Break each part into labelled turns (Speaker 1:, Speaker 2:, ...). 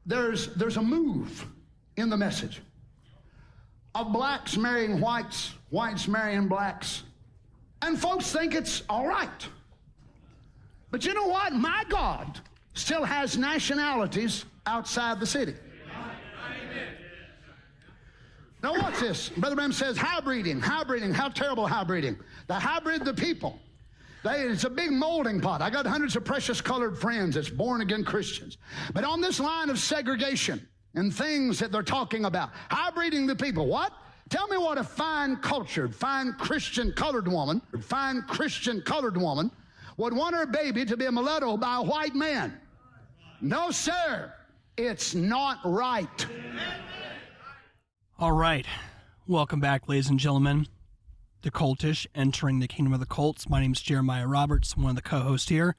Speaker 1: there's a move in the message of blacks marrying whites, whites marrying blacks, and folks think it's all right. But you know what? My God still has nationalities outside the city. Now watch this. Brother Branham says hybriding, how terrible hybriding. They hybrid the people. It's a big molding pot. I got hundreds of precious colored friends that's born again Christians. But on this line of segregation and things that they're talking about, hybriding the people, what? Tell me what a fine cultured, fine Christian colored woman would want her baby to be a mulatto by a white man. No, sir. It's not right.
Speaker 2: All right. Welcome back, ladies and gentlemen, to Cultish, Entering the Kingdom of the Cults. My name is Jeremiah Roberts. I'm one of the co-hosts here.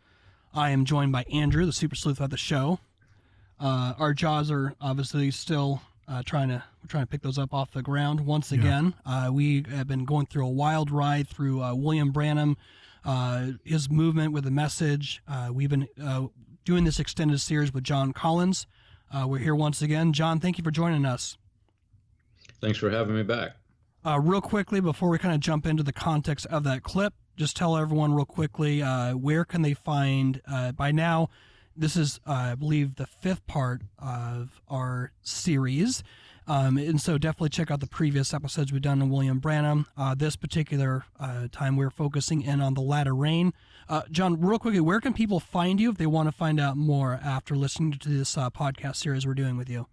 Speaker 2: I am joined by Andrew, the super sleuth of the show. Our jaws are obviously still we're trying to pick those up off the ground once again. We have been going through a wild ride through William Branham, his movement with the message. We've been doing this extended series with John Collins. We're here once again. John, thank you for joining us.
Speaker 3: Thanks for having me back.
Speaker 2: Real quickly, before we kind of jump into the context of that clip, just tell everyone real quickly, where can they find, by now, this is, I believe, the fifth part of our series. And so definitely check out the previous episodes we've done on William Branham. This particular time we're focusing in on the latter rain. John, real quickly, where can people find you if they want to find out more after listening to this podcast series we're doing with you?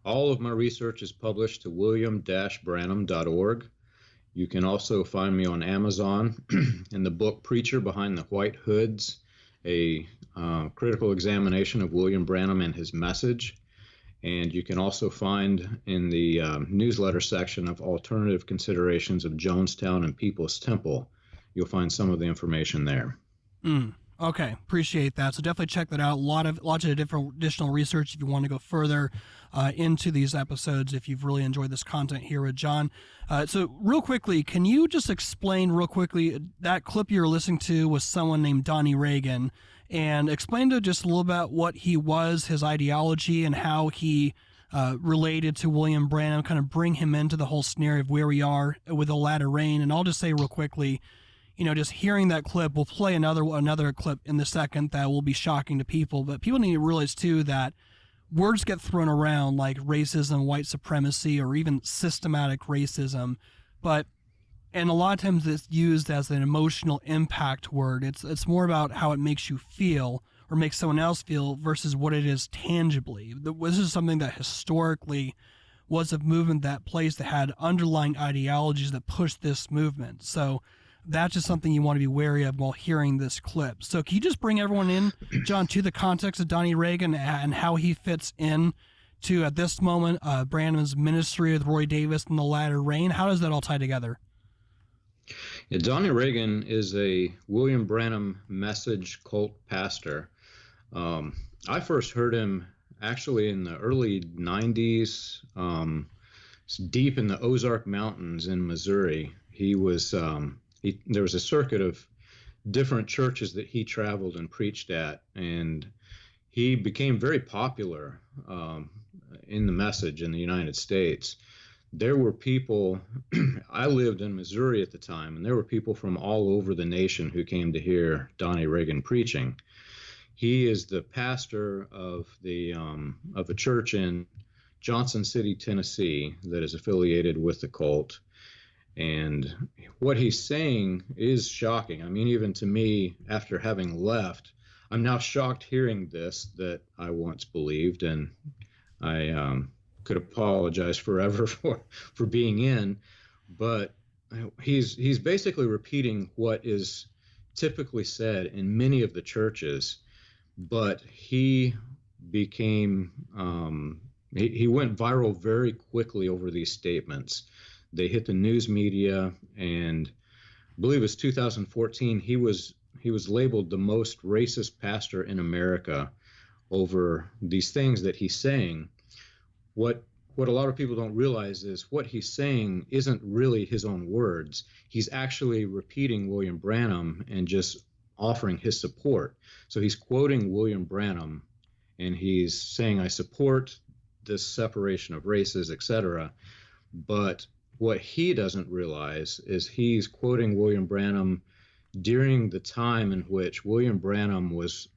Speaker 3: All of my research is published to william-branham.org. You can also find me on Amazon in the book Preacher Behind the White Hoods, a critical examination of William Branham and his message. And you can also find in the newsletter section of Alternative Considerations of Jonestown and People's Temple, you'll find some of the information there.
Speaker 2: Okay, appreciate that. So definitely check that out. Lots of different additional research if you want to go further into these episodes, if you've really enjoyed this content here with John. So real quickly, can you just explain real quickly, that clip you were listening to was someone named Donnie Reagan, and explain to just a little about what he was, his ideology, and how he related to William Branham, kind of bring him into the whole scenario of where we are with the latter rain. And I'll just say real quickly, just hearing that clip, we'll play another clip in the second that will be shocking to people, but people need to realize too that words get thrown around like racism, white supremacy, or even systematic racism, and a lot of times it's used as an emotional impact word. It's more about how it makes you feel or makes someone else feel versus what it is tangibly. This is something that historically was a movement that had underlying ideologies that pushed this movement. So that's just something you want to be wary of while hearing this clip. So can you just bring everyone in, John, to the context of Donnie Reagan and how he fits in to, at this moment, Branham's ministry with Roy Davis and the latter rain? How does that all tie together?
Speaker 3: Yeah, Donnie Reagan is a William Branham message cult pastor. I first heard him actually in the early 90s, deep in the Ozark Mountains in Missouri. He was... there was a circuit of different churches that he traveled and preached at, and he became very popular in the message in the United States. There were people, I lived in Missouri at the time, and there were people from all over the nation who came to hear Donnie Reagan preaching. He is the pastor of a church in Johnson City, Tennessee, that is affiliated with the cult. And what he's saying is shocking. I mean, even to me, after having left, I'm now shocked hearing this that I once believed, and I could apologize forever for being in. But he's basically repeating what is typically said in many of the churches, but he became he went viral very quickly over these statements. They hit the news media, and I believe it was 2014. He was labeled the most racist pastor in America over these things that he's saying. What a lot of people don't realize is what he's saying isn't really his own words. He's actually repeating William Branham and just offering his support. So he's quoting William Branham and he's saying, I support this separation of races, etc. But what he doesn't realize is he's quoting William Branham during the time in which William Branham was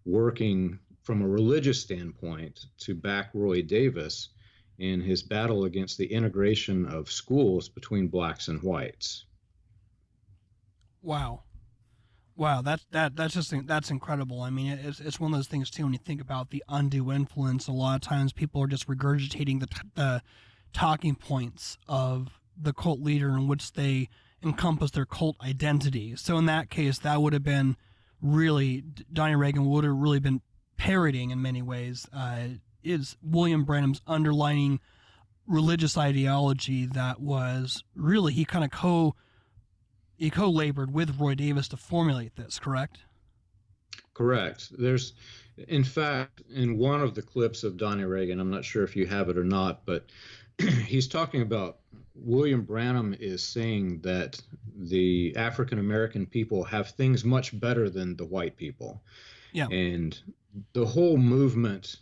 Speaker 3: working from a religious standpoint to back Roy Davis in his battle against the integration of schools between blacks and whites.
Speaker 2: Wow. That's incredible. I mean, it's one of those things too. When you think about the undue influence, a lot of times people are just regurgitating the talking points of the cult leader in which they encompass their cult identity. So in that case, that would have been really, Donnie Reagan would have really been parroting in many ways is William Branham's underlying religious ideology that was really, he co-labored with Roy Davis to formulate this, correct?
Speaker 3: Correct. There's, in fact, in one of the clips of Donnie Reagan, I'm not sure if you have it or not, but he's talking about William Branham is saying that the African American people have things much better than the white people.
Speaker 2: Yeah.
Speaker 3: And the whole movement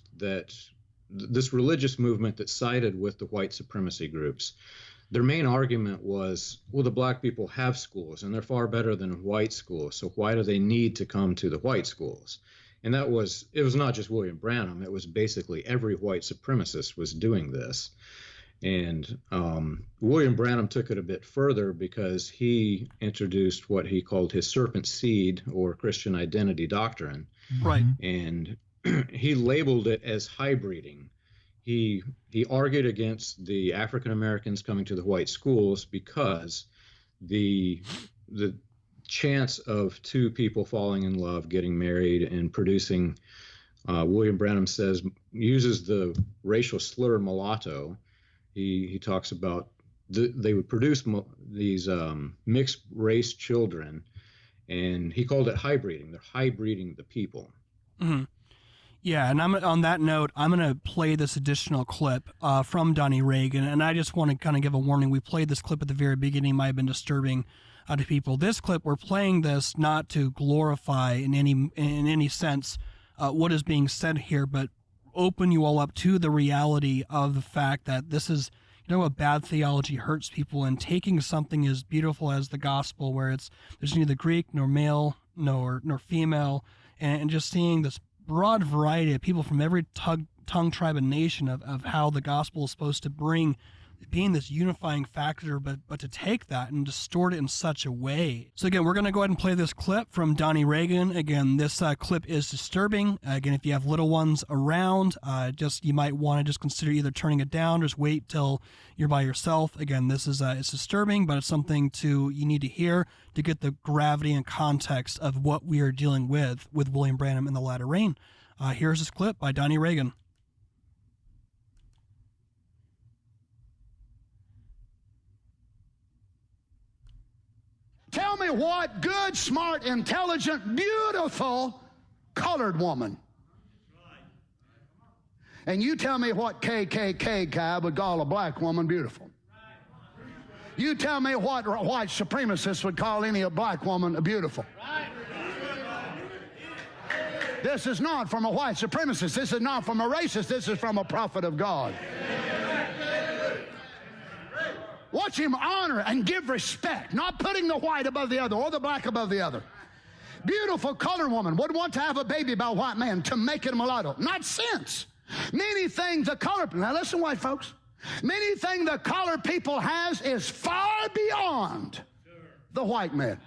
Speaker 3: this religious movement that sided with the white supremacy groups, their main argument was, well, the black people have schools and they're far better than white schools, so why do they need to come to the white schools? And it was not just William Branham, it was basically every white supremacist was doing this. And William Branham took it a bit further because he introduced what he called his serpent seed or Christian identity doctrine.
Speaker 2: Right.
Speaker 3: And he labeled it as hybriding. He argued against the African Americans coming to the white schools because the chance of two people falling in love, getting married, and producing, William Branham says, uses the racial slur mulatto. He talks about they would produce these mixed race children, and he called it hybriding. They're hybriding the people.
Speaker 2: Mm-hmm. Yeah, and on that note, I'm going to play this additional clip from Donnie Reagan, and I just want to kind of give a warning. We played this clip at the very beginning, might have been disturbing to people. This clip, we're playing this not to glorify in any sense what is being said here, but open you all up to the reality of the fact that this is, what bad theology hurts people, and taking something as beautiful as the gospel, where there's neither Greek nor male nor female, and just seeing this broad variety of people from every tongue, tribe, and nation of how the gospel is supposed to being this unifying factor, but to take that and distort it in such a way. So again, we're going to go ahead and play this clip from Donnie Reagan. Again, this clip is disturbing. Again, if you have little ones around, you might want to just consider either turning it down or just wait till you're by yourself. Again, this is it's disturbing, but it's something you need to hear to get the gravity and context of what we are dealing with William Branham in the latter rain. Here's this clip by Donnie Reagan.
Speaker 1: Tell me what good, smart, intelligent, beautiful colored woman. And you tell me what KKK guy would call a black woman beautiful. You tell me what white supremacists would call any black woman beautiful. This is not from a white supremacist. This is not from a racist. This is from a prophet of God. Watch him honor and give respect, not putting the white above the other or the black above the other. Beautiful colored woman would want to have a baby by a white man to make it a mulatto. Not sense. Many things the colored, now listen, white folks, many things the colored people has is far beyond the white man.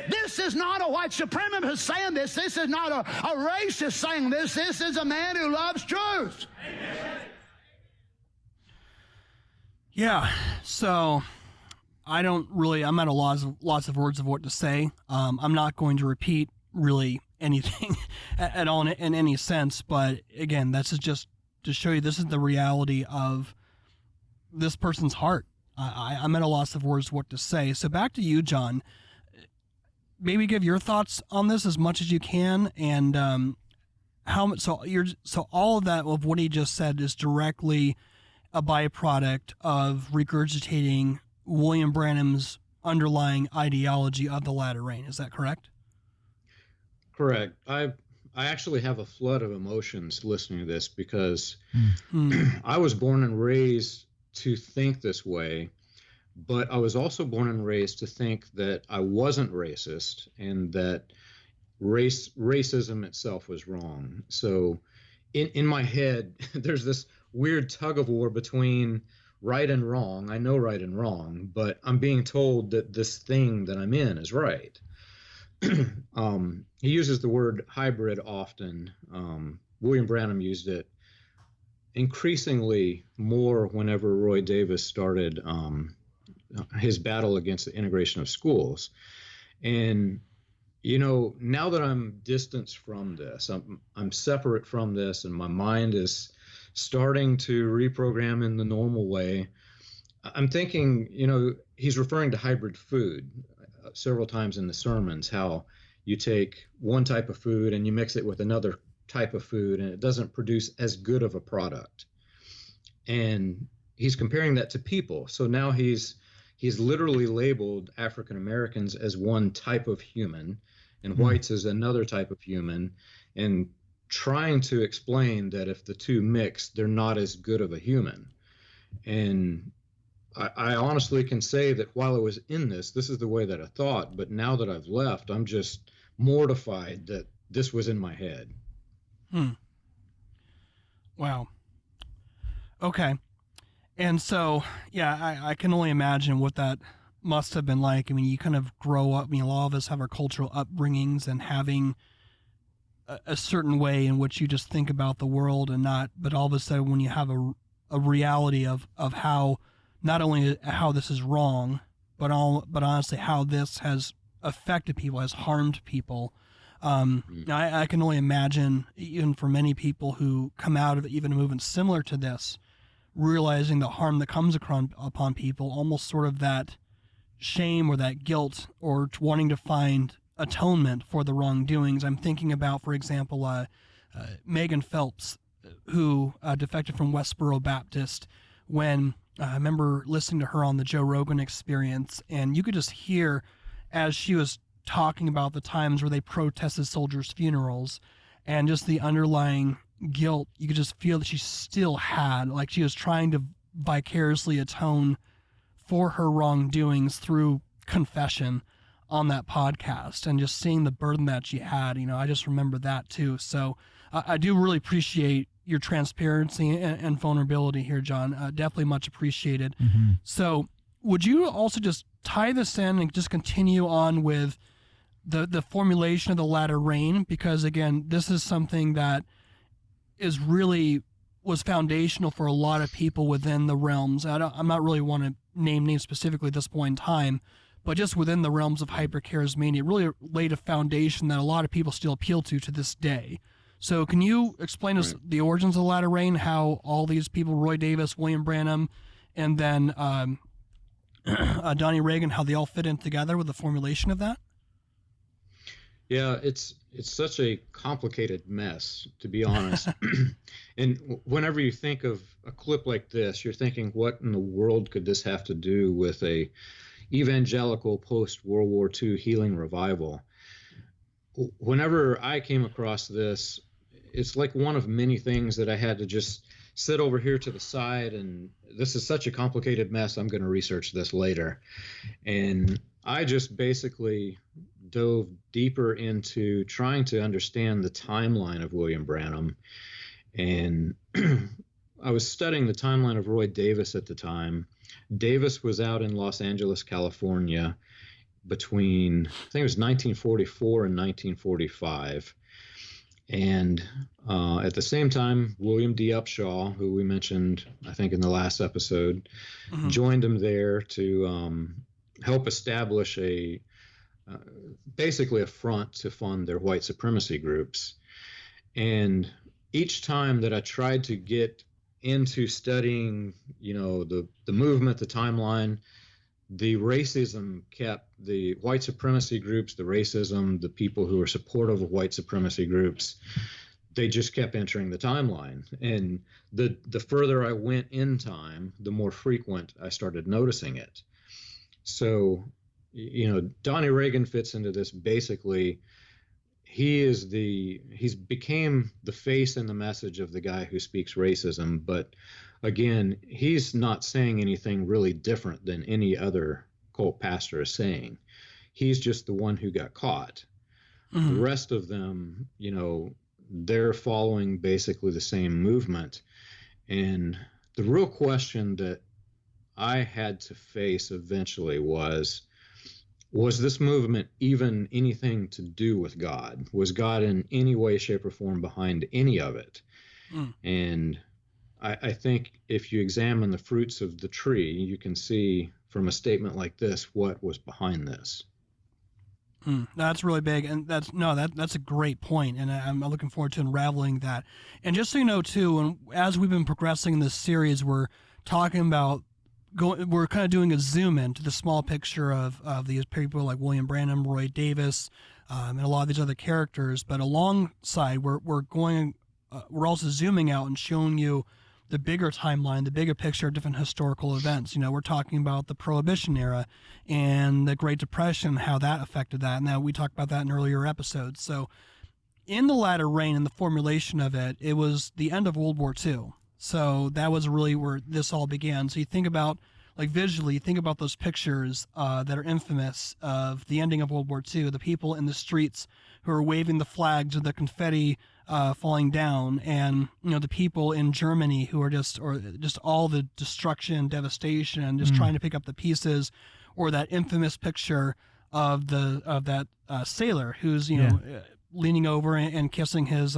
Speaker 1: This is not a white supremacist saying this. This is not a racist saying this. This is a man who loves truth.
Speaker 2: Yeah, so I'm at a lots of words of what to say. I'm not going to repeat really anything at all in any sense, but again, this is just to show you this is the reality of this person's heart. I'm at a loss of words what to say. So back to you, John. Maybe give your thoughts on this as much as you can, and so all of that of what he just said is directly a byproduct of regurgitating William Branham's underlying ideology of the latter rain. Is that correct?
Speaker 3: Correct. I actually have a flood of emotions listening to this because
Speaker 2: Mm.
Speaker 3: I was born and raised to think this way, but I was also born and raised to think that I wasn't racist and that racism itself was wrong. So in my head, there's this weird tug of war between right and wrong. I know right and wrong, but I'm being told that this thing that I'm in is right. He uses the word hybrid often. William Branham used it increasingly more whenever Roy Davis started his battle against the integration of schools. And now that I'm distanced from this, I'm separate from this, and my mind is starting to reprogram in the normal way. I'm thinking, he's referring to hybrid food several times in the sermons, how you take one type of food and you mix it with another type of food, and it doesn't produce as good of a product. And he's comparing that to people. So now he's literally labeled African Americans as one type of human and whites as another type of human, and trying to explain that if the two mix, they're not as good of a human. And I honestly can say that while I was in this is the way that I thought, but now that I've left, I'm just mortified that this was in my head.
Speaker 2: Wow. Okay. And so, yeah, I can only imagine what that must have been like. I mean, you kind of grow up, a lot of us have our cultural upbringings and having a certain way in which you just think about the world but all of a sudden when you have a reality of how, not only how this is wrong, but honestly how this has affected people, has harmed people. I can only imagine, even for many people who come out of even a movement similar to this, realizing the harm that comes upon people, almost sort of that shame or that guilt or wanting to find atonement for the wrongdoings. I'm thinking about, for example, Megan Phelps, who defected from Westboro Baptist when I remember listening to her on the Joe Rogan Experience, and you could just hear as she was talking about the times where they protested soldiers' funerals and just the underlying guilt. You could just feel that she still had, like she was trying to vicariously atone for her wrongdoings through confession on that podcast, and just seeing the burden that she had. I just remember that too. So I do really appreciate your transparency and vulnerability here, John. Definitely much appreciated.
Speaker 4: Mm-hmm.
Speaker 2: So would you also just tie this in and just continue on with the formulation of the latter rain? Because again, this is something that was foundational for a lot of people within the realms. I'm not really want to name names specifically at this point in time, but just within the realms of hypercharismania, it really laid a foundation that a lot of people still appeal to this day. So can you explain us the origins of the latter rain, how all these people, Roy Davis, William Branham, and then Donnie Reagan, how they all fit in together with the formulation of that?
Speaker 3: Yeah, it's such a complicated mess, to be honest. And whenever you think of a clip like this, you're thinking, what in the world could this have to do with a evangelical post-World War II healing revival? Whenever I came across this, it's like one of many things that I had to just sit over here to the side, and this is such a complicated mess, I'm going to research this later. And I just basically dove deeper into trying to understand the timeline of William Branham. And I was studying the timeline of Roy Davis at the time. Davis was out in Los Angeles, California between, I think it was 1944 and 1945. And at the same time, William D. Upshaw, who we mentioned, I think, in the last episode, joined him there to help establish basically a front to fund their white supremacy groups. And each time that I tried to get into studying, the movement, the timeline, the racism kept the white supremacy groups, the racism, the people who are supportive of white supremacy groups, they just kept entering the timeline. And the further I went in time, the more frequent I started noticing it. So, Donnie Reagan fits into this. Basically, he's became the face and the message of the guy who speaks racism. But again, he's not saying anything really different than any other cult pastor is saying. He's just the one who got caught. The rest of them, they're following basically the same movement. And the real question that I had to face eventually was this movement even anything to do with God? Was God in any way, shape, or form behind any of it? And I think if you examine the fruits of the tree, you can see from a statement like this what was behind this.
Speaker 2: That's really big, and that's a great point, and I'm looking forward to unraveling that. And just so you know, too, and as we've been progressing in this series, we're talking about we're kind of doing a zoom in to the small picture of these people like William Branham, Roy Davis, and a lot of these other characters. But alongside, we're also zooming out and showing you the bigger timeline, the bigger picture of different historical events. We're talking about the Prohibition era and the Great Depression, how that affected that. Now, we talked about that in earlier episodes. So in the latter rain and the formulation of it, it was the end of World War II. So that was really where this all began. So you think about, visually, think about those pictures that are infamous of the ending of World War II, the people in the streets who are waving the flags or the confetti falling down, and the people in Germany who are just all the destruction, devastation, and just trying to pick up the pieces, or that infamous picture of that sailor who's leaning over and kissing his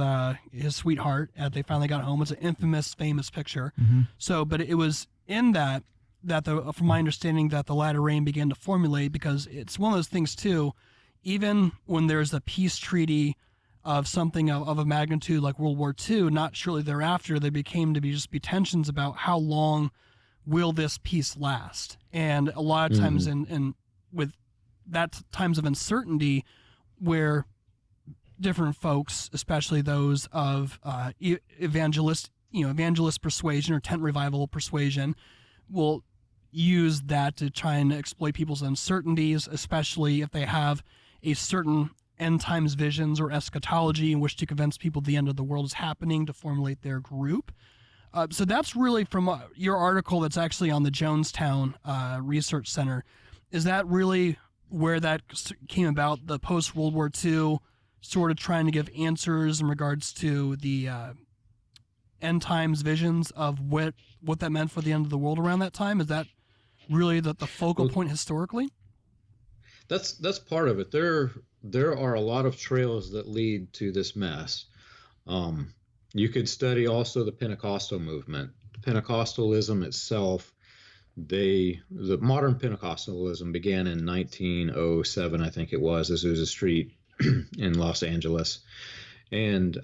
Speaker 2: sweetheart as they finally got home. It's an infamous, famous picture. So, but it was in that from my understanding, that the latter rain began to formulate, because it's one of those things too. Even when there's a peace treaty of something of a magnitude like World War II, not shortly thereafter, there became to be tensions about how long will this peace last. And a lot of times in with that times of uncertainty, where different folks, especially those of evangelist persuasion or tent revival persuasion, will use that to try and exploit people's uncertainties, especially if they have a certain end times visions or eschatology in which to convince people the end of the world is happening to formulate their group. So that's really from your article that's actually on the Jonestown Research Center. Is that really where that came about, the post-World War II sort of trying to give answers in regards to the end times visions of what that meant for the end of the world around that time? Is that really the focal point historically?
Speaker 3: That's part of it. There are a lot of trails that lead to this mess. You could study also the Pentecostal movement. Pentecostalism itself, the modern Pentecostalism began in 1907, I think it was, as Azusa Street in Los Angeles. And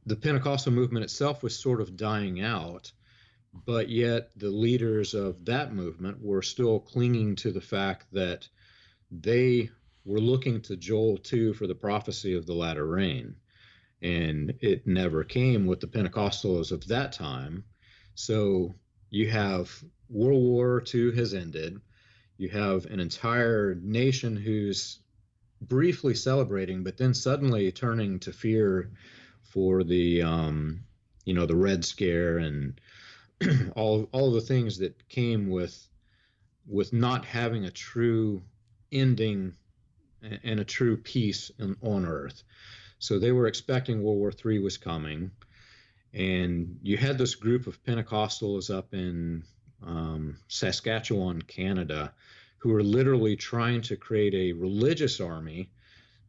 Speaker 3: the Pentecostal movement itself was sort of dying out, but yet the leaders of that movement were still clinging to the fact that they were looking to Joel 2 for the prophecy of the latter rain. And it never came with the Pentecostals of that time. So you have World War II has ended. You have an entire nation who's briefly celebrating, but then suddenly turning to fear for the Red Scare and all the things that came with not having a true ending and a true peace on earth. So they were expecting World War III was coming, and you had this group of Pentecostals up in Saskatchewan, Canada, who were literally trying to create a religious army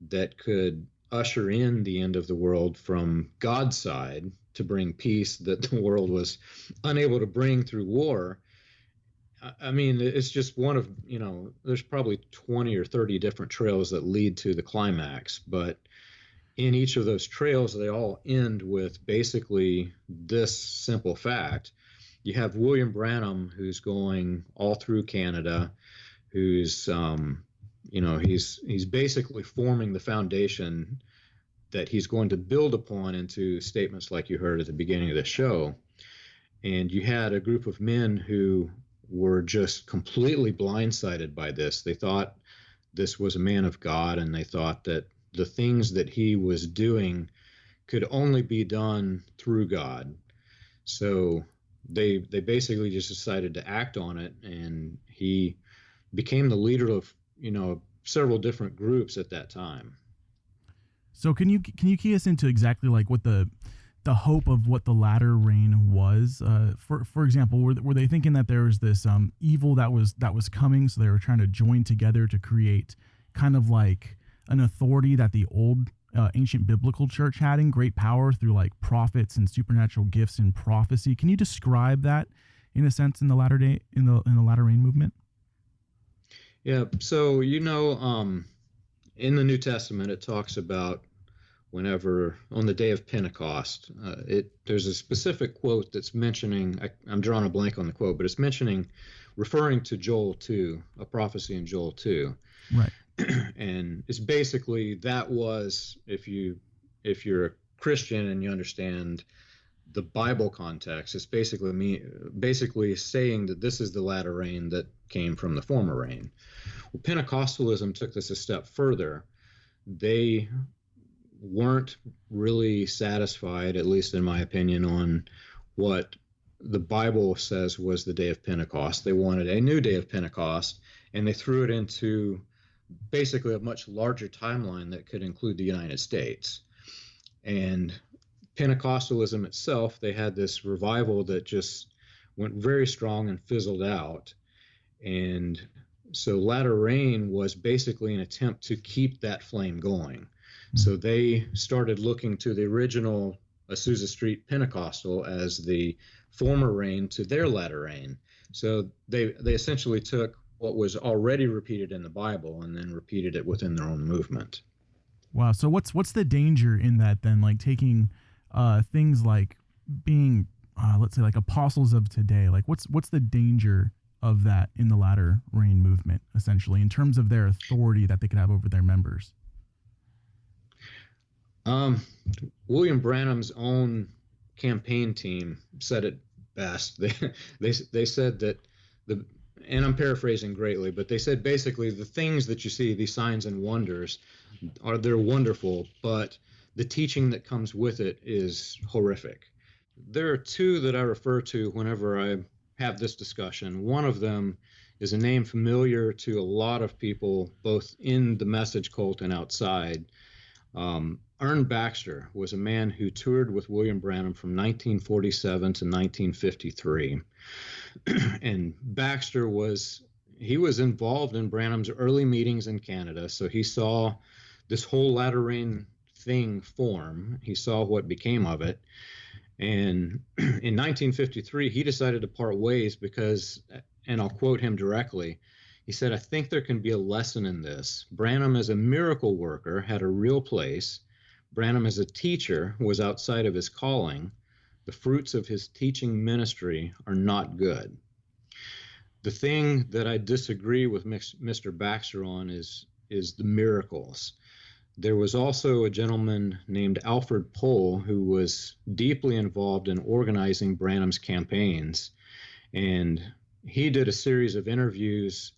Speaker 3: that could usher in the end of the world from God's side to bring peace that the world was unable to bring through war. I mean, it's just one of, there's probably 20 or 30 different trails that lead to the climax, but in each of those trails, they all end with basically this simple fact. You have William Branham, who's going all through Canada, who's, he's basically forming the foundation that he's going to build upon into statements like you heard at the beginning of the show. And you had a group of men who were just completely blindsided by this. They thought this was a man of God, and they thought that the things that he was doing could only be done through God. So they basically just decided to act on it, and he became the leader of, several different groups at that time.
Speaker 4: So can you key us into exactly like what the hope of what the latter rain was? For example, were they thinking that there was this evil that was coming, so they were trying to join together to create kind of like an authority that the old ancient biblical church had in great power through like prophets and supernatural gifts and prophecy? Can you describe that in a sense in the latter rain movement?
Speaker 3: Yeah. So, in the New Testament, it talks about whenever on the day of Pentecost, there's a specific quote that's mentioning, I'm drawing a blank on the quote, but it's referring to Joel 2, a prophecy in Joel 2.
Speaker 4: Right.
Speaker 3: And it's basically, that was, if you're a Christian and you understand the Bible context, it's basically saying that this is the latter rain that came from the former rain. Well, Pentecostalism took this a step further. They weren't really satisfied, at least in my opinion, on what the Bible says was the day of Pentecost. They wanted a new day of Pentecost, and they threw it into basically a much larger timeline that could include the United States. And Pentecostalism itself, they had this revival that just went very strong and fizzled out. And so latter rain was basically an attempt to keep that flame going. So they started looking to the original Azusa Street Pentecostal as the former rain to their latter rain. So they essentially took what was already repeated in the Bible and then repeated it within their own movement.
Speaker 4: Wow. So what's the danger in that then? Like taking things like being, let's say, like apostles of today. Like what's the danger of that in the latter rain movement, essentially, in terms of their authority that they could have over their members?
Speaker 3: William Branham's own campaign team said it best. They said that and I'm paraphrasing greatly, but they said basically the things that you see, these signs and wonders, they're wonderful, but the teaching that comes with it is horrific. There are two that I refer to whenever I have this discussion. One of them is a name familiar to a lot of people, both in the message cult and outside. Ern Baxter was a man who toured with William Branham from 1947 to 1953. And Baxter was involved in Branham's early meetings in Canada, so he saw this whole latter rain thing form. He saw what became of it. And in 1953, he decided to part ways because, and I'll quote him directly, he said, "I think there can be a lesson in this. Branham as a miracle worker had a real place. Branham as a teacher was outside of his calling. The fruits of his teaching ministry are not good." The thing that I disagree with Mr. Baxter on is the miracles. There was also a gentleman named Alfred Pohl who was deeply involved in organizing Branham's campaigns. And he did a series of interviews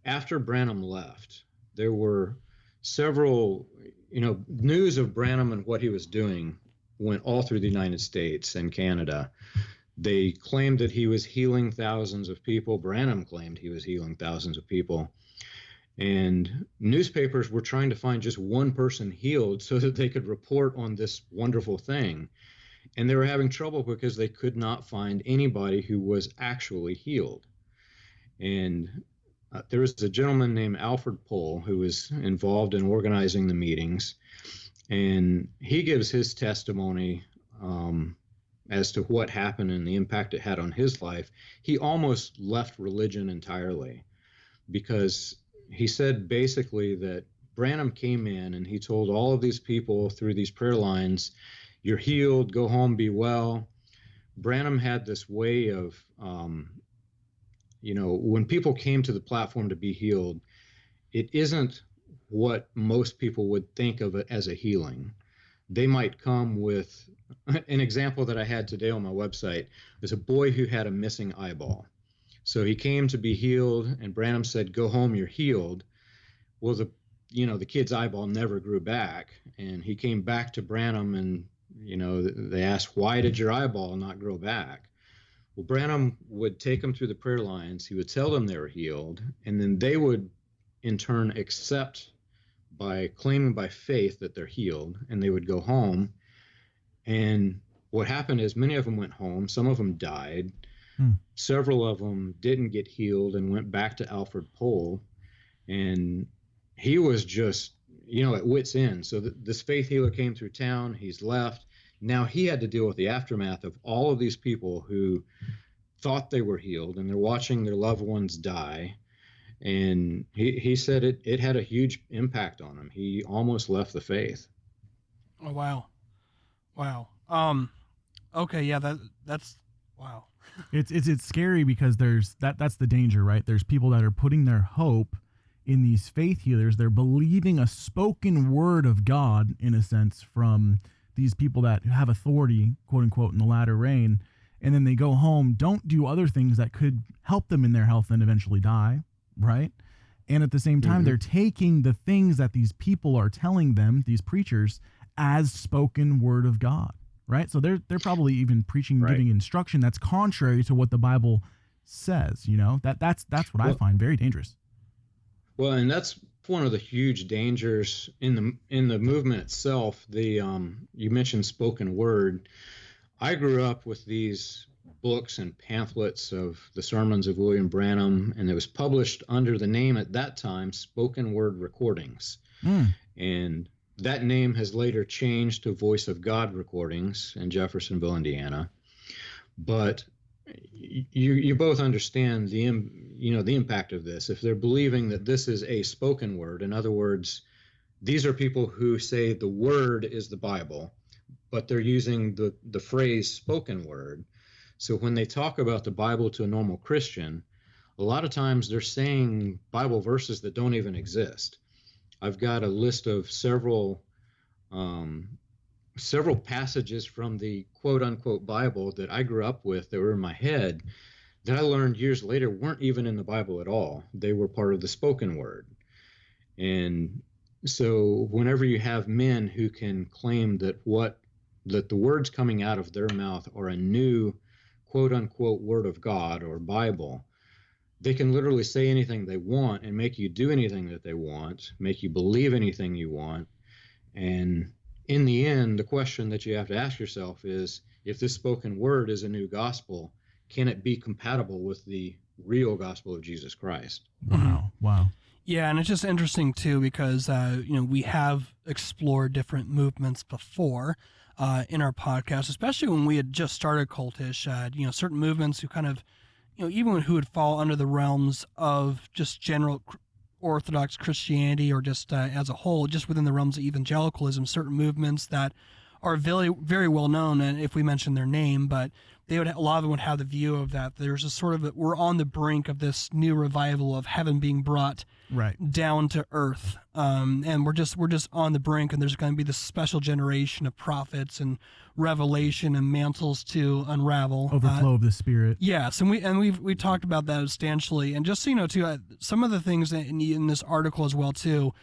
Speaker 3: after Branham left. There were several, news of Branham and what he was doing went all through the United States and Canada. They claimed that he was healing thousands of people. Branham claimed he was healing thousands of people. And newspapers were trying to find just one person healed so that they could report on this wonderful thing. And they were having trouble because they could not find anybody who was actually healed. And there was a gentleman named Alfred Pohl who was involved in organizing the meetings. And he gives his testimony as to what happened and the impact it had on his life. He almost left religion entirely because he said basically that Branham came in and he told all of these people through these prayer lines, "You're healed, go home, be well." Branham had this way of, when people came to the platform to be healed, it isn't what most people would think of it as a healing. They might come with an example that I had today on my website. There's a boy who had a missing eyeball. So he came to be healed, and Branham said, "Go home, you're healed." Well, the kid's eyeball never grew back. And he came back to Branham, and, they asked, why did your eyeball not grow back? Well, Branham would take them through the prayer lines. He would tell them they were healed, and then they would in turn accept by claiming by faith that they're healed, and they would go home. And what happened is many of them went home. Some of them died. Several of them didn't get healed and went back to Alfred Pohl. And he was just, at wit's end. So this faith healer came through town. He's left. Now he had to deal with the aftermath of all of these people who thought they were healed, and they're watching their loved ones die. And he said it had a huge impact on him. He almost left the faith.
Speaker 2: Oh, wow. Okay. Yeah, that's wow.
Speaker 4: It's scary because that's the danger, right? There's people that are putting their hope in these faith healers. They're believing a spoken word of God, in a sense, from these people that have authority, quote unquote, in the latter rain. And then they go home, don't do other things that could help them in their health and eventually die. Right. And at the same time, they're taking the things that these people are telling them, these preachers, as spoken word of God. Right. So they're probably even preaching, giving instruction that's contrary to what the Bible says. That's what I find very dangerous.
Speaker 3: Well, and that's one of the huge dangers in the movement itself. You mentioned spoken word. I grew up with these books and pamphlets of the sermons of William Branham, and it was published under the name at that time, Spoken Word Recordings. And that name has later changed to Voice of God Recordings in Jeffersonville, Indiana. But you both understand the impact of this. If they're believing that this is a spoken word, in other words, these are people who say the word is the Bible, but they're using the phrase spoken word. So when they talk about the Bible to a normal Christian, a lot of times they're saying Bible verses that don't even exist. I've got a list of several passages from the quote unquote Bible that I grew up with that were in my head that I learned years later weren't even in the Bible at all. They were part of the spoken word. And so whenever you have men who can claim that the words coming out of their mouth are a new quote unquote word of God or Bible, they can literally say anything they want and make you do anything that they want, make you believe anything you want. And in the end, the question that you have to ask yourself is, if this spoken word is a new gospel, can it be compatible with the real gospel of Jesus Christ?
Speaker 4: Wow.
Speaker 2: Yeah, and it's just interesting too because we have explored different movements before in our podcast, especially when we had just started Cultish. Certain movements who kind of, even who would fall under the realms of just general Orthodox Christianity or just as a whole, just within the realms of evangelicalism, certain movements that are very, very well known, and if we mention their name, but a lot of them would have the view of that there's a sort of we're on the brink of this new revival of heaven being brought down to earth, and we're just on the brink, and there's going to be this special generation of prophets and revelation and mantles to unravel,
Speaker 4: overflow of the Spirit.
Speaker 2: Yes, and we've talked about that substantially, and just so you know too, some of the things in this article as well too,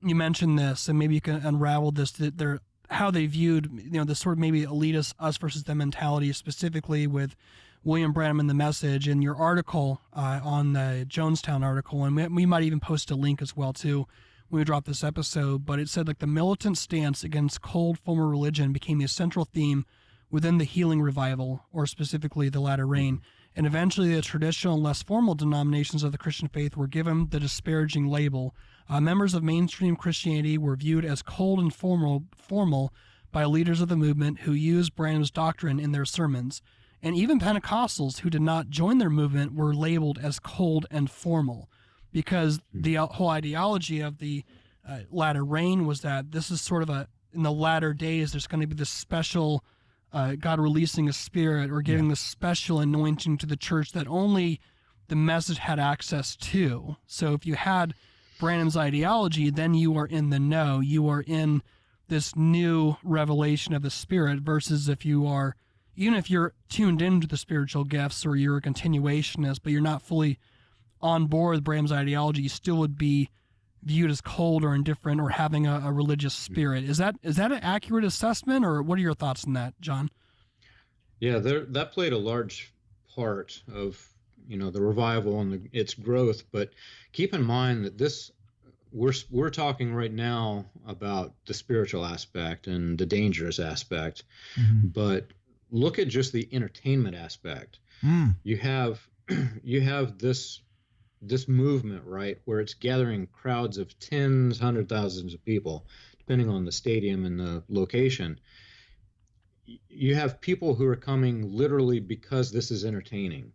Speaker 2: you mentioned this, and maybe you can unravel this, that they're how they viewed, this sort of maybe elitist us versus them mentality, specifically with William Branham and the Message. In your article on the Jonestown article, and we might even post a link as well too when we drop this episode, but it said the militant stance against cold former religion became a central theme within the healing revival, or specifically the latter rain, and eventually the traditional and less formal denominations of the Christian faith were given the disparaging label. Members of mainstream Christianity were viewed as cold and formal by leaders of the movement who used Branham's doctrine in their sermons. And even Pentecostals who did not join their movement were labeled as cold and formal, because the whole ideology of the latter rain was that this is sort of in the latter days, there's going to be this special God releasing a spirit or giving this special anointing to the church that only the Message had access to. So if you had Branham's ideology, then you are in the know. You are in this new revelation of the Spirit, versus if you are, even if you're tuned into the spiritual gifts or you're a continuationist, but you're not fully on board with Branham's ideology, you still would be viewed as cold or indifferent or having a religious spirit. Is that an accurate assessment, or what are your thoughts on that, John?
Speaker 3: Yeah, that played a large part of the revival and its growth. But keep in mind that we're talking right now about the spiritual aspect and the dangerous aspect, but look at just the entertainment aspect. You have this movement, right, where it's gathering crowds of tens, 100,000s of people, depending on the stadium and the location. You have people who are coming literally because this is entertaining.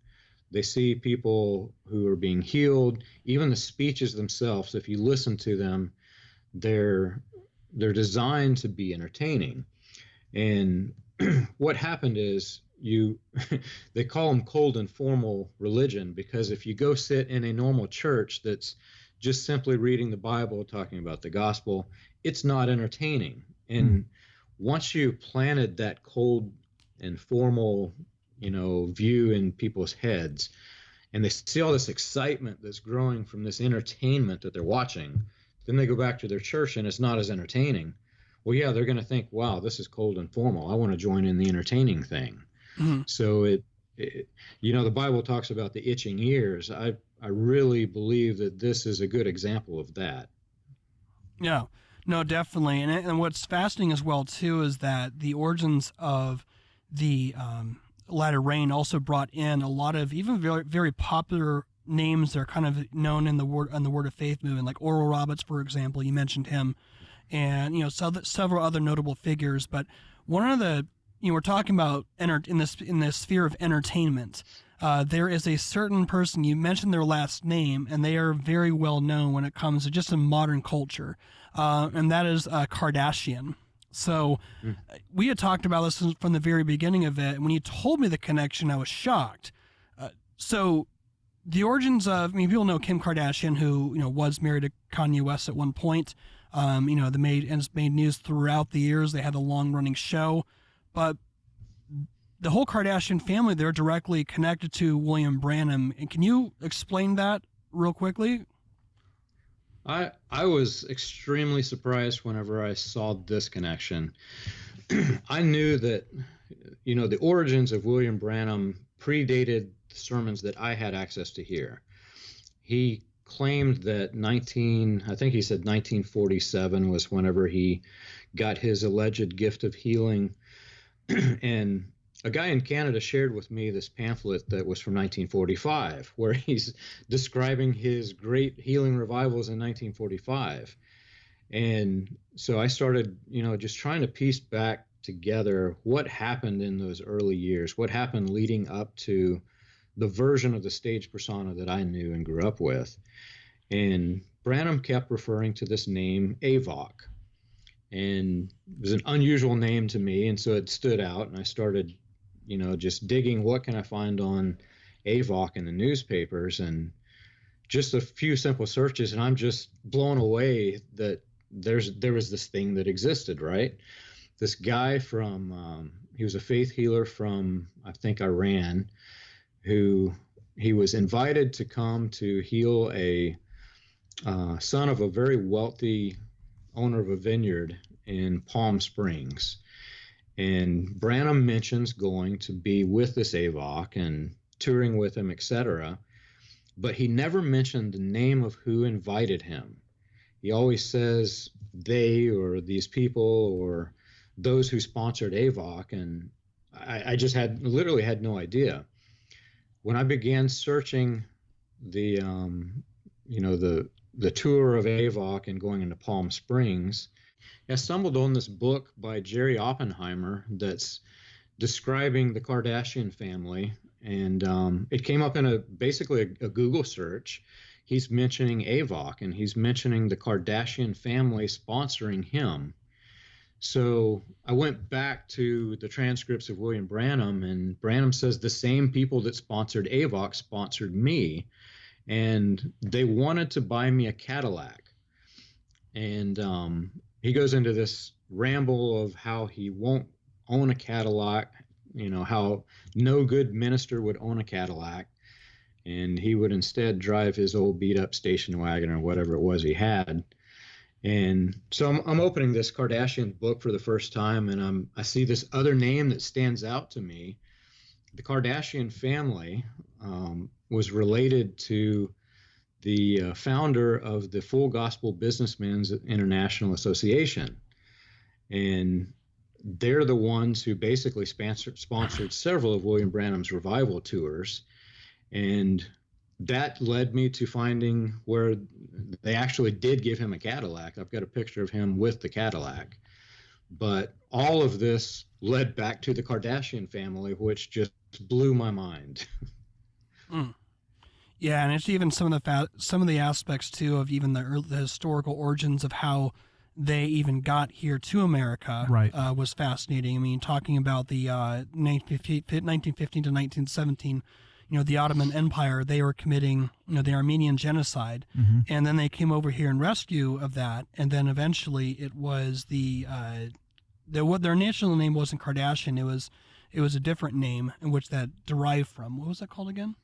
Speaker 3: They see people who are being healed. Even the speeches themselves, if you listen to them, they're designed to be entertaining. And what happened is they call them cold and formal religion, because if you go sit in a normal church that's just simply reading the Bible, talking about the gospel, it's not entertaining. And once you planted that cold and formal, view in people's heads, and they see all this excitement that's growing from this entertainment that they're watching, then they go back to their church and it's not as entertaining. Well, yeah, they're going to think, wow, this is cold and formal. I want to join in the entertaining thing. So the Bible talks about the itching ears. I really believe that this is a good example of that.
Speaker 2: Yeah, no, definitely. And what's fascinating as well, too, is that the origins of the latter rain also brought in a lot of even very, very popular names that are kind of known in the Word of Faith movement, like Oral Roberts, for example. You mentioned him, and several other notable figures. But one of the we're talking about in this sphere of entertainment. There is a certain person, you mentioned their last name, and they are very well known when it comes to just in modern culture, and that is Kardashian. So we had talked about this from the very beginning of it, and when you told me the connection, I was shocked. So the origins of, people know Kim Kardashian, who was married to Kanye West at one point. They made news throughout the years. They had a long-running show, but the whole Kardashian family, they're directly connected to William Branham. And can you explain that real quickly?
Speaker 3: I was extremely surprised whenever I saw this connection. I knew that, the origins of William Branham predated the sermons that I had access to hear. He claimed that 1947 was whenever he got his alleged gift of healing. And a guy in Canada shared with me this pamphlet that was from 1945, where he's describing his great healing revivals in 1945. And so I started, just trying to piece back together what happened in those early years, what happened leading up to the version of the stage persona that I knew and grew up with. And Branham kept referring to this name, Avok. And it was an unusual name to me, and so it stood out, and I started, just digging what can I find on Avok in the newspapers, and just a few simple searches, and I'm just blown away that there was this thing that existed, right? This guy from, he was a faith healer from, I think, Iran, who he was invited to come to heal a son of a very wealthy owner of a vineyard in Palm Springs. And Branham mentions going to be with this Avok and touring with him, etc. But he never mentioned the name of who invited him. He always says they, or these people, or those who sponsored Avok. And I just literally had no idea. When I began searching the tour of Avok and going into Palm Springs, I stumbled on this book by Jerry Oppenheimer that's describing the Kardashian family, and it came up in basically a Google search. He's mentioning Avok, and he's mentioning the Kardashian family sponsoring him. So I went back to the transcripts of William Branham, and Branham says the same people that sponsored Avok sponsored me, and they wanted to buy me a Cadillac. And he goes into this ramble of how he won't own a Cadillac, how no good minister would own a Cadillac. and he would instead drive his old beat-up station wagon or whatever it was he had. And so I'm opening this Kardashian book for the first time, and I see this other name that stands out to me. The Kardashian family was related to the founder of the Full Gospel Businessmen's International Association. And they're the ones who basically sponsored several of William Branham's revival tours. And that led me to finding where they actually did give him a Cadillac. I've got a picture of him with the Cadillac. But all of this led back to the Kardashian family, which just blew my mind.
Speaker 2: Yeah, and it's even some of the aspects too of even the historical origins of how they even got here to America.
Speaker 4: Right.
Speaker 2: Was fascinating. I mean, talking about the 1915 to 1917, the Ottoman Empire, they were committing the Armenian genocide, and then they came over here in rescue of that, and then eventually it was their national name wasn't Kardashian. It was a different name in which that derived from. What was that called again?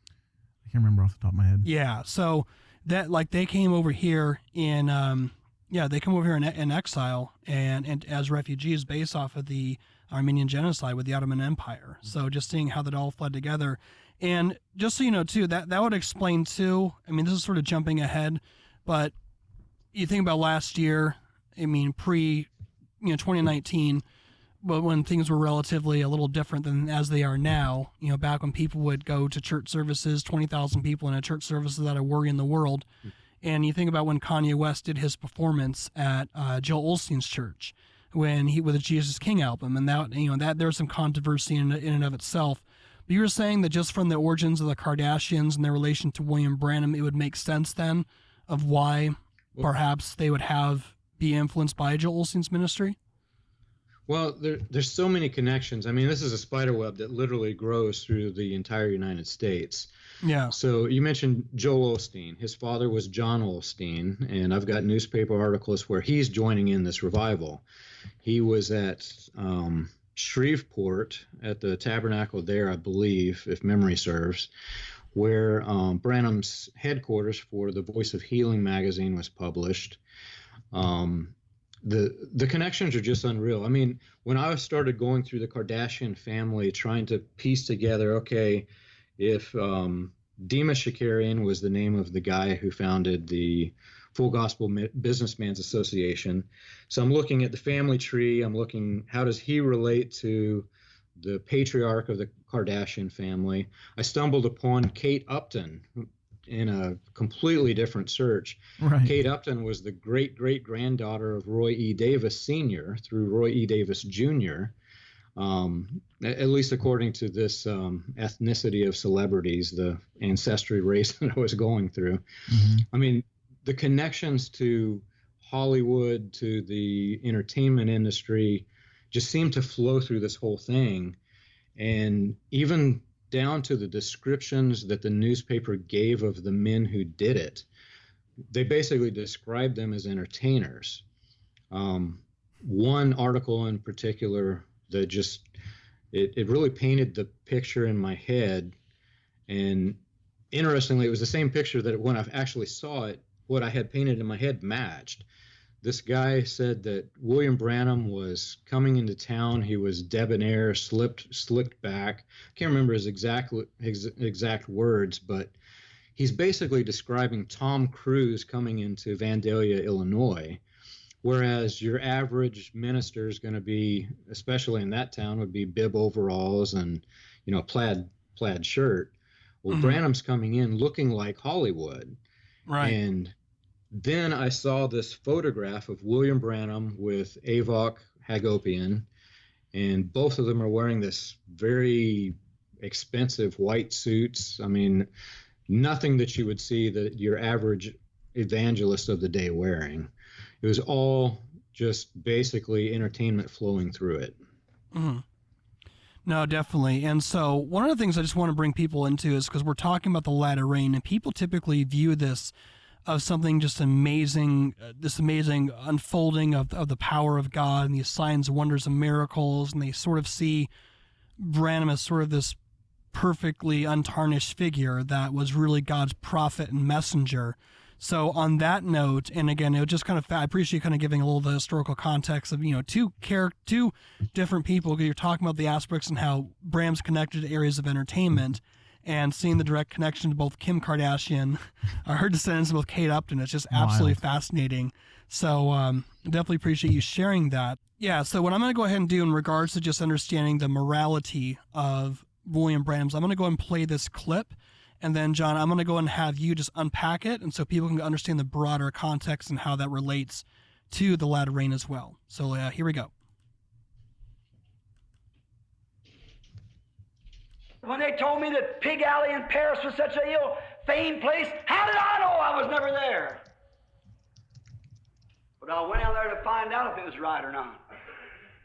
Speaker 4: I can't remember off the top of my head.
Speaker 2: Yeah, so that they came over here in in exile and as refugees based off of the Armenian genocide with the Ottoman Empire. So just seeing how that all fled together, and just so you know too, that would explain too. I mean, this is sort of jumping ahead, but you think about last year. I mean, pre 2019. But when things were relatively a little different than as they are now, back when people would go to church services, 20,000 people in a church service without a worry in the world. And you think about when Kanye West did his performance at Joel Osteen's church, when he with the Jesus King album, and that there's some controversy in and of itself. But you were saying that just from the origins of the Kardashians and their relation to William Branham, it would make sense then of why perhaps they would be influenced by Joel Osteen's ministry?
Speaker 3: Well, there's so many connections. I mean, this is a spider web that literally grows through the entire United States.
Speaker 2: Yeah.
Speaker 3: So you mentioned Joel Osteen. His father was John Osteen, and I've got newspaper articles where he's joining in this revival. He was at Shreveport at the Tabernacle there, I believe, if memory serves, where Branham's headquarters for the Voice of Healing magazine was published. The connections are just unreal. I mean, when I started going through the Kardashian family, trying to piece together, okay, if Demas Shakarian was the name of the guy who founded the Full Gospel Businessmen's Association. So I'm looking at the family tree. I'm looking, how does he relate to the patriarch of the Kardashian family? I stumbled upon Kate Upton in a completely different search.
Speaker 4: Right.
Speaker 3: Kate Upton was the great-great-granddaughter of Roy E. Davis Sr. through Roy E. Davis Jr., at least according to this ethnicity of celebrities, the ancestry race that I was going through. I mean, the connections to Hollywood, to the entertainment industry, just seem to flow through this whole thing. And even down to the descriptions that the newspaper gave of the men who did it, they basically described them as entertainers. One article in particular that just, it really painted the picture in my head. And interestingly, it was the same picture that when I actually saw it, what I had painted in my head matched. This guy said that William Branham was coming into town. He was debonair, slicked back. I can't remember his exact words, but he's basically describing Tom Cruise coming into Vandalia, Illinois, whereas your average minister is going to be, especially in that town, would be bib overalls and plaid shirt. Well, Branham's coming in looking like Hollywood,
Speaker 2: right?
Speaker 3: And then I saw this photograph of William Branham with Avok Hagopian, and both of them are wearing this very expensive white suits. I mean, nothing that you would see that your average evangelist of the day wearing. It was all just basically entertainment flowing through it.
Speaker 2: No, definitely. And so one of the things I just want to bring people into is because we're talking about the latter rain, and people typically view this of something just amazing, this amazing unfolding of the power of God and these signs, wonders, and miracles, and they sort of see Branham as sort of this perfectly untarnished figure that was really God's prophet and messenger. So on that note, and again, it was just kind of, I appreciate kind of giving a little of the historical context of, two different people. You're talking about the aspects and how Branham's connected to areas of entertainment, and seeing the direct connection to both Kim Kardashian, her descendants, and both Kate Upton. It's just absolutely fascinating. So definitely appreciate you sharing that. Yeah, so what I'm going to go ahead and do in regards to just understanding the morality of William Branham's, I'm going to go ahead and play this clip. And then, John, I'm going to go and have you just unpack it, and so people can understand the broader context and how that relates to the latter rain as well. So here we go.
Speaker 5: When they told me that Pig Alley in Paris was such a famed place, how did I know I was never there? But I went out there to find out if it was right or not.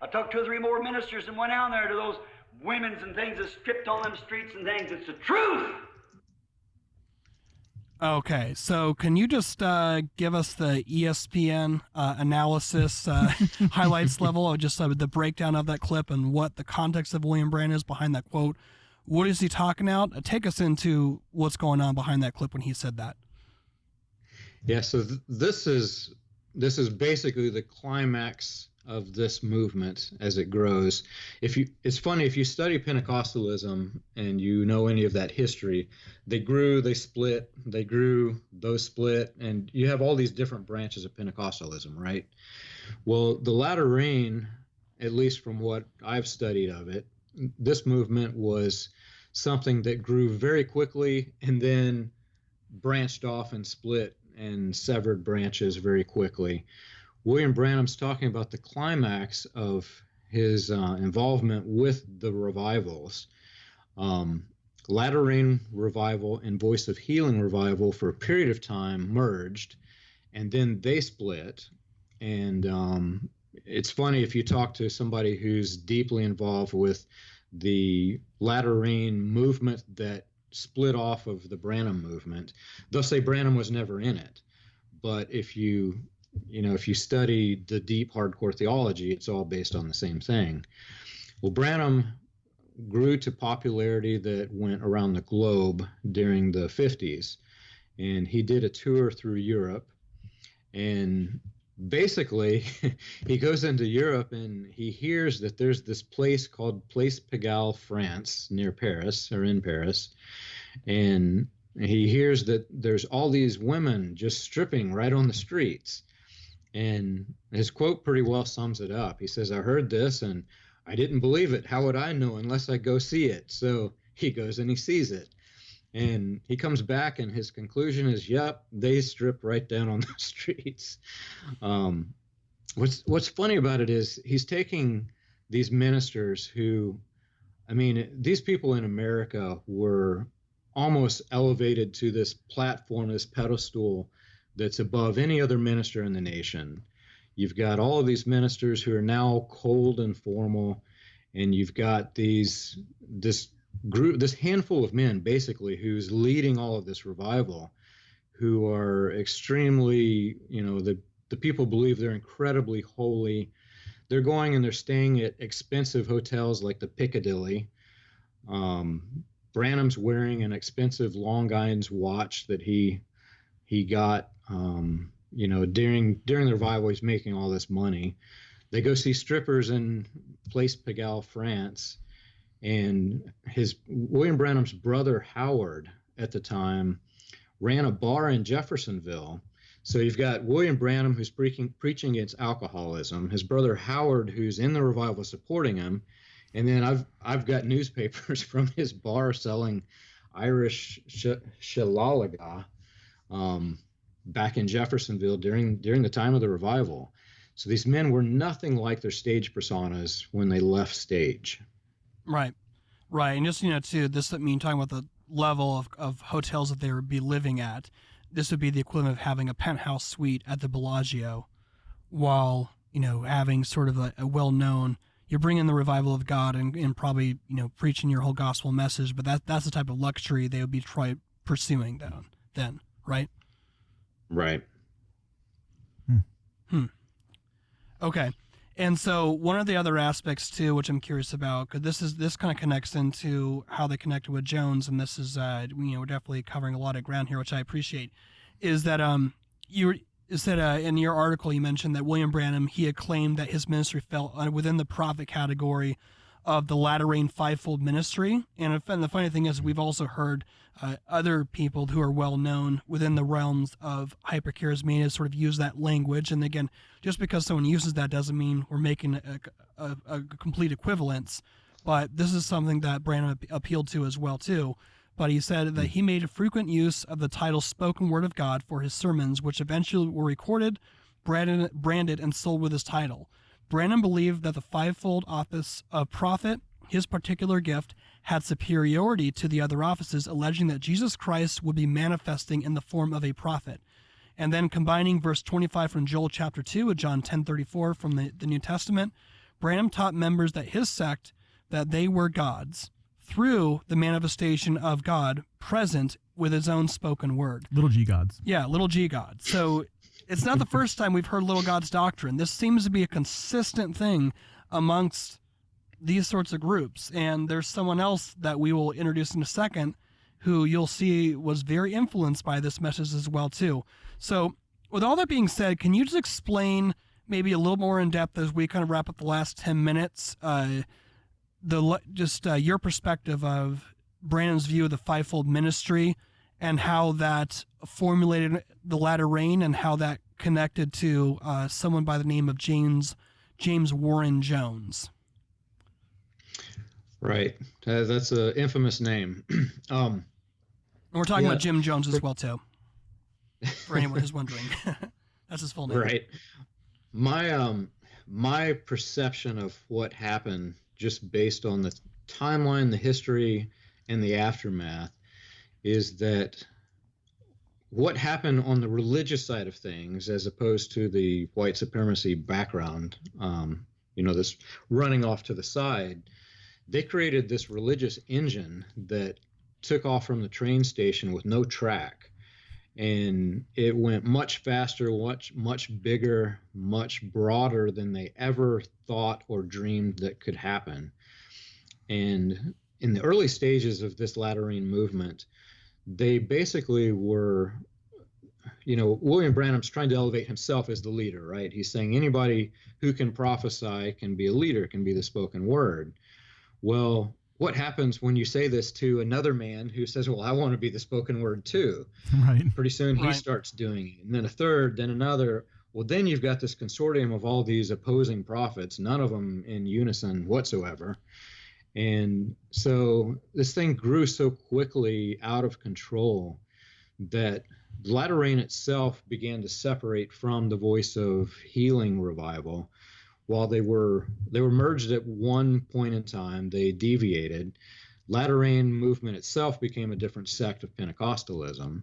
Speaker 5: I took 2 or 3 more ministers and went out there to those women's and things that stripped on them streets and things. It's the truth.
Speaker 2: Okay, so can you just give us the ESPN analysis highlights level of just the breakdown of that clip and what the context of William Branham is behind that quote? What is he talking about? Take us into what's going on behind that clip when he said that.
Speaker 3: Yeah, so this is basically the climax of this movement as it grows. It's funny, if you study Pentecostalism and you know any of that history, they grew, they split, they grew, those split, and you have all these different branches of Pentecostalism, right? Well, the latter rain, at least from what I've studied of it, this movement was something that grew very quickly and then branched off and split and severed branches very quickly. William Branham's talking about the climax of his involvement with the revivals. Latter Rain Revival and Voice of Healing Revival for a period of time merged, and then they split. And it's funny, if you talk to somebody who's deeply involved with the Latter Rain movement that split off of the Branham movement, they'll say Branham was never in it. But if you study the deep, hardcore theology, it's all based on the same thing. Well, Branham grew to popularity that went around the globe during the 50s. And he did a tour through Europe. And basically, he goes into Europe and he hears that there's this place called Place Pigalle, France, near Paris, or in Paris. And he hears that there's all these women just stripping right on the streets. And his quote pretty well sums it up. He says, I heard this and I didn't believe it. How would I know unless I go see it? So he goes and he sees it. And he comes back and his conclusion is, yep, they strip right down on the streets. What's funny about it is he's taking these ministers who, these people in America were almost elevated to this platform, this pedestal that's above any other minister in the nation. You've got all of these ministers who are now cold and formal, and you've got this group, this handful of men basically who's leading all of this revival, who are extremely, the people believe they're incredibly holy. They're going and they're staying at expensive hotels like the Piccadilly. Branham's wearing an expensive Long Island's watch that he got, during the revival. He's making all this money. They go see strippers in Place Pigalle, France, and William Branham's brother Howard at the time ran a bar in Jeffersonville. So you've got William Branham, who's preaching against alcoholism, his brother Howard, who's in the revival supporting him, and then I've got newspapers from his bar selling Irish Shillelagh back in Jeffersonville during the time of the revival. So these men were nothing like their stage personas when they left stage.
Speaker 2: Right. And just, too, this, talking about the level of hotels that they would be living at, this would be the equivalent of having a penthouse suite at the Bellagio while, having sort of a well-known, you're bringing the revival of God and probably, preaching your whole gospel message, but that's the type of luxury they would be pursuing then, right?
Speaker 3: Right.
Speaker 2: Okay. And so one of the other aspects too, which I'm curious about, because this kind of connects into how they connected with Jones, and this is we're definitely covering a lot of ground here, which I appreciate, is that in your article you mentioned that William Branham, he had claimed that his ministry fell within the prophet category of the latter rain fivefold ministry. And the funny thing is, we've also heard other people who are well known within the realms of hypercharismania sort of use that language. And again, just because someone uses that doesn't mean we're making a complete equivalence. But this is something that Branham appealed to as well too. But he said that he made a frequent use of the title "Spoken Word of God" for his sermons, which eventually were recorded, branded, and sold with his title. Branham believed that the fivefold office of prophet, his particular gift, had superiority to the other offices, alleging that Jesus Christ would be manifesting in the form of a prophet. And then combining verse 25 from Joel chapter 2 with John 10:34 from the New Testament, Branham taught members that his sect, that they were gods, through the manifestation of God present with his own spoken word.
Speaker 4: Little g gods.
Speaker 2: Yeah, little g gods. So it's not the first time we've heard little God's doctrine. This seems to be a consistent thing amongst these sorts of groups. And there's someone else that we will introduce in a second who you'll see was very influenced by this message as well too. So with all that being said, can you just explain maybe a little more in depth as we kind of wrap up the last 10 minutes, your perspective of Branham's view of the fivefold ministry and how that formulated the latter rain and how that connected to someone by the name of James Warren Jones?
Speaker 3: Right. That's an infamous name.
Speaker 2: And we're talking about Jim Jones as well, too, for anyone who's wondering. That's his full name.
Speaker 3: Right. My perception of what happened, just based on the timeline, the history, and the aftermath, is that what happened on the religious side of things, as opposed to the white supremacy background, this running off to the side, they created this religious engine that took off from the train station with no track. And it went much faster, much bigger, much broader than they ever thought or dreamed that could happen. And in the early stages of this latter rain movement, they basically were, William Branham's trying to elevate himself as the leader, right? He's saying anybody who can prophesy can be a leader, can be the spoken word. Well, what happens when you say this to another man who says, well, I want to be the spoken word too?
Speaker 4: Right.
Speaker 3: Pretty soon he starts doing it. And then a third, then another. Well, then you've got this consortium of all these opposing prophets, none of them in unison whatsoever. And so this thing grew so quickly out of control that latter rain itself began to separate from the voice of healing revival. While they were merged at one point in time, they deviated. Latter rain movement itself became a different sect of Pentecostalism.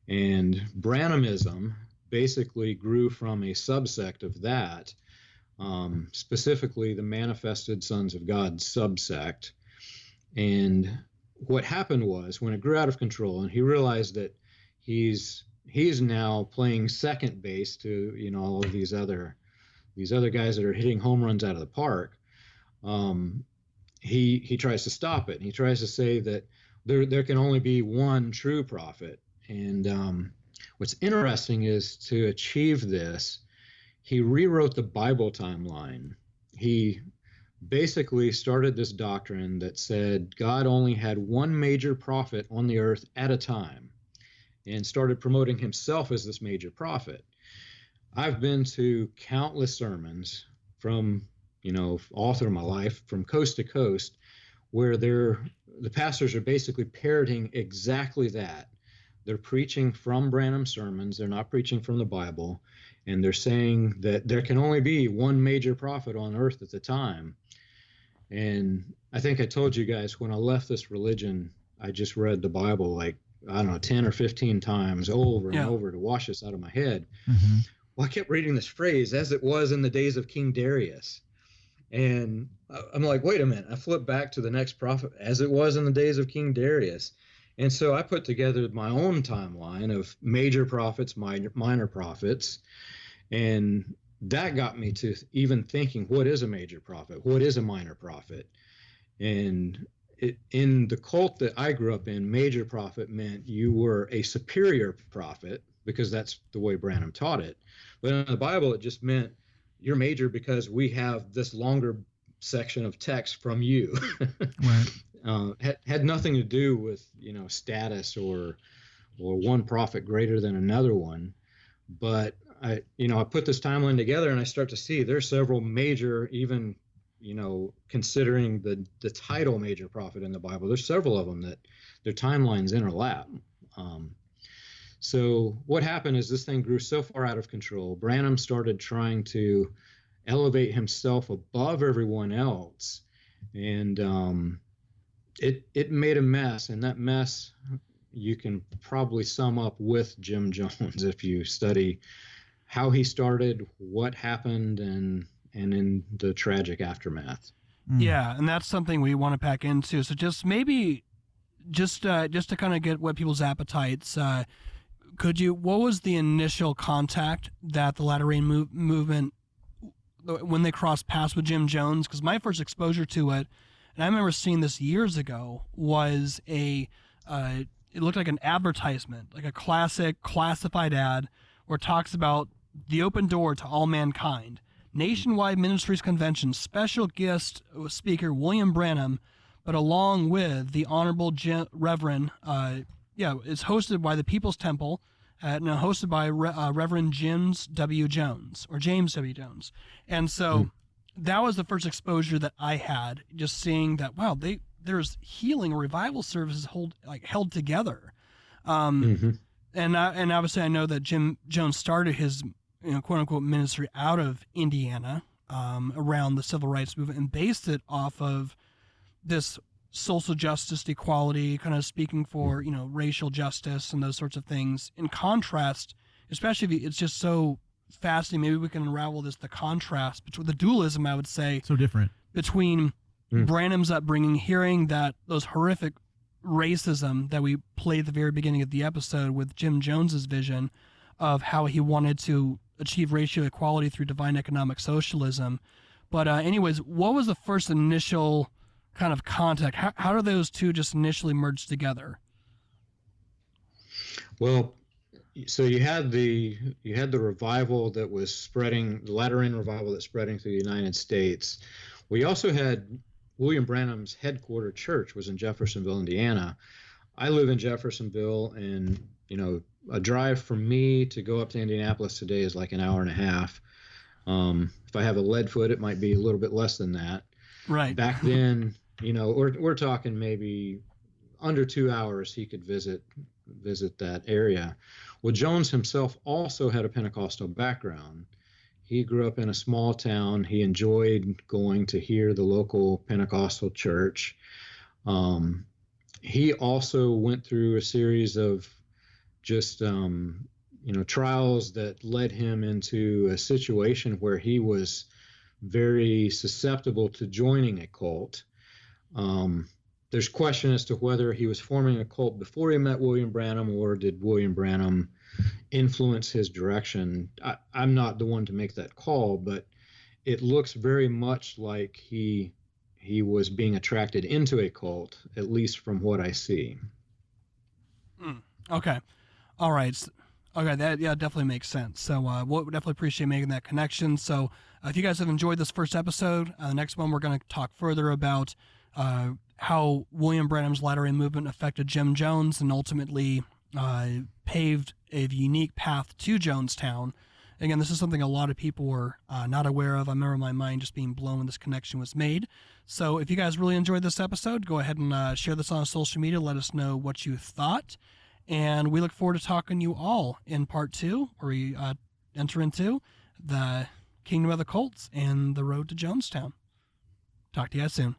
Speaker 3: And Branhamism basically grew from a subsect of that, specifically the Manifested Sons of God subsect. And what happened was, when it grew out of control and he realized that he's now playing second base to all of these other guys that are hitting home runs out of the park, he tries to stop it. And he tries to say that there can only be one true prophet. And what's interesting is, to achieve this, he rewrote the Bible timeline. He basically started this doctrine that said God only had one major prophet on the earth at a time, and started promoting himself as this major prophet. I've been to countless sermons from, all through my life, from coast to coast, where the pastors are basically parroting exactly that. They're preaching from Branham's sermons. They're not preaching from the Bible. And they're saying that there can only be one major prophet on earth at the time. And I think I told you guys, when I left this religion, I just read the Bible 10 or 15 times over and over to wash this out of my head.
Speaker 4: Mm-hmm.
Speaker 3: Well, I kept reading this phrase, as it was in the days of King Darius. And I'm like, wait a minute. I flipped back to the next prophet, as it was in the days of King Darius. And so I put together my own timeline of major prophets, minor prophets. And that got me to even thinking, what is a major prophet? What is a minor prophet? And in the cult that I grew up in, major prophet meant you were a superior prophet, because that's the way Branham taught it. But in the Bible, it just meant you're major because we have this longer section of text from you.
Speaker 4: Right.
Speaker 3: Had nothing to do with, status or one prophet greater than another one. But I put this timeline together and I start to see there's several major, even, considering the title major prophet in the Bible, there's several of them that their timelines interlap. So what happened is this thing grew so far out of control. Branham started trying to elevate himself above everyone else. And it made a mess. And that mess you can probably sum up with Jim Jones if you study how he started, what happened, and in the tragic aftermath.
Speaker 2: Yeah, and that's something we want to pack into. So just maybe just to kind of get what people's appetites, what was the initial contact that the Latter Rain movement, when they crossed paths with Jim Jones? Because my first exposure to it, and I remember seeing this years ago, was it looked like an advertisement, like a classic classified ad where it talks about the open door to all mankind. Nationwide Ministries Convention, special guest speaker William Branham, but along with the Honorable Reverend, it's hosted by the People's Temple, and hosted by Reverend James W. Jones. And so that was the first exposure that I had, just seeing that, wow, there's healing revival services held together. And obviously I know that Jim Jones started his quote unquote ministry out of Indiana, around the civil rights movement, and based it off of this social justice, equality, kind of speaking for, racial justice and those sorts of things. In contrast, especially if it's just so fascinating, maybe we can unravel the contrast between the dualism, I would say.
Speaker 4: So different.
Speaker 2: Between Branham's upbringing, hearing that those horrific racism that we played at the very beginning of the episode with Jim Jones's vision of how he wanted to achieve racial equality through divine economic socialism. But anyways, what was the first initial kind of contact? How do those two just initially merge together?
Speaker 3: Well, so you had the revival that was spreading, the Latter Rain revival that's spreading through the United States. We also had William Branham's headquarter church was in Jeffersonville, Indiana. I live in Jeffersonville, and a drive from me to go up to Indianapolis today is like an hour and a half. If I have a lead foot, it might be a little bit less than that.
Speaker 2: Right.
Speaker 3: Back then, we're talking maybe under 2 hours he could visit that area. Well, Jones himself also had a Pentecostal background. He grew up in a small town. He enjoyed going to hear the local Pentecostal church. He also went through a series of just trials that led him into a situation where he was very susceptible to joining a cult. There's question as to whether he was forming a cult before he met William Branham, or did William Branham influence his direction. I'm not the one to make that call, but it looks very much like he was being attracted into a cult, at least from what I see.
Speaker 2: Okay. All right. Okay, that definitely makes sense. So we'll definitely appreciate making that connection. So if you guys have enjoyed this first episode, the next one we're going to talk further about how William Branham's Latter Rain movement affected Jim Jones and ultimately paved a unique path to Jonestown. Again, this is something a lot of people were not aware of. I remember my mind just being blown when this connection was made. So if you guys really enjoyed this episode, go ahead and share this on social media. Let us know what you thought. And we look forward to talking to you all in part 2, where we enter into the Kingdom of the Cults and the road to Jonestown. Talk to you guys soon.